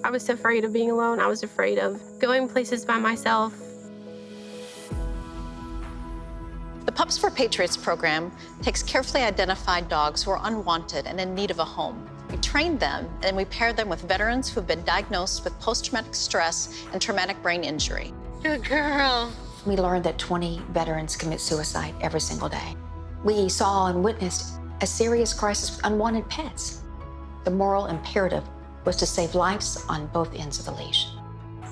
I was afraid of being alone. I was afraid of going places by myself. The Pups4Patriots program takes carefully identified dogs who are unwanted and in need of a home. We train them and we pair them with veterans who have been diagnosed with post-traumatic stress and traumatic brain injury. Good girl. We learned that 20 veterans commit suicide every single day. We saw and witnessed a serious crisis with unwanted pets. The moral imperative was to save lives on both ends of the leash.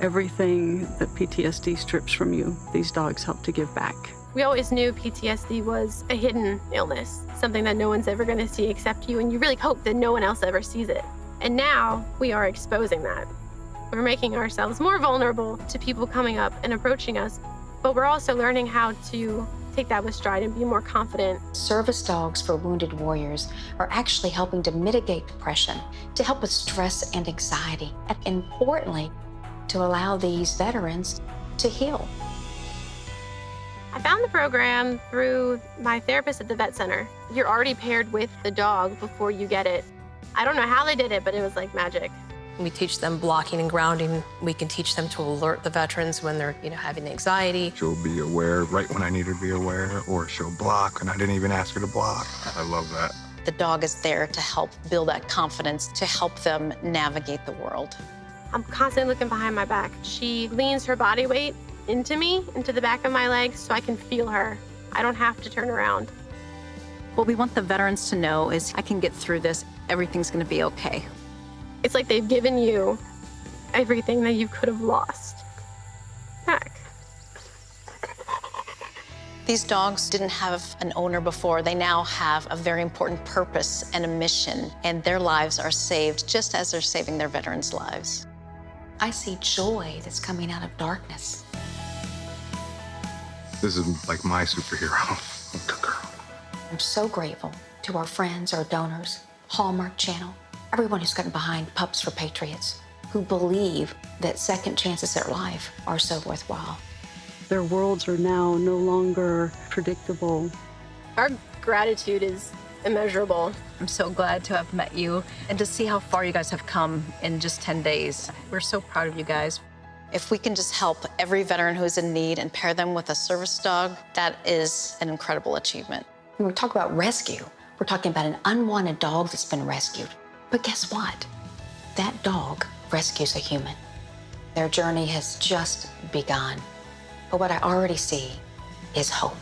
Everything that PTSD strips from you, these dogs help to give back. We always knew PTSD was a hidden illness, something that no one's ever going to see except you, and you really hope that no one else ever sees it. And now we are exposing that. We're making ourselves more vulnerable to people coming up and approaching us, but we're also learning how to take that with stride and be more confident. Service dogs for wounded warriors are actually helping to mitigate depression, to help with stress and anxiety, and importantly, to allow these veterans to heal. I found the program through my therapist at the vet center. You're already paired with the dog before you get it. I don't know how they did it, but it was like magic. We teach them blocking and grounding. We can teach them to alert the veterans when they're, having anxiety. She'll be aware right when I need her to be aware, or she'll block and I didn't even ask her to block. I love that. The dog is there to help build that confidence, to help them navigate the world. I'm constantly looking behind my back. She leans her body weight into me, into the back of my legs, so I can feel her. I don't have to turn around. What we want the veterans to know is, I can get through this. Everything's going to be okay. It's like they've given you everything that you could have lost back. These dogs didn't have an owner before. They now have a very important purpose and a mission, and their lives are saved just as they're saving their veterans' lives. I see joy that's coming out of darkness. This is like my superhero. Good girl. I'm so grateful to our friends, our donors, Hallmark Channel, everyone who's gotten behind Pups4Patriots, who believe that second chances at life are so worthwhile. Their worlds are now no longer predictable. Our gratitude is immeasurable. I'm so glad to have met you and to see how far you guys have come in just 10 days. We're so proud of you guys. If we can just help every veteran who's in need and pair them with a service dog, that is an incredible achievement. When we talk about rescue, we're talking about an unwanted dog that's been rescued. But guess what? That dog rescues a human. Their journey has just begun. But what I already see is hope.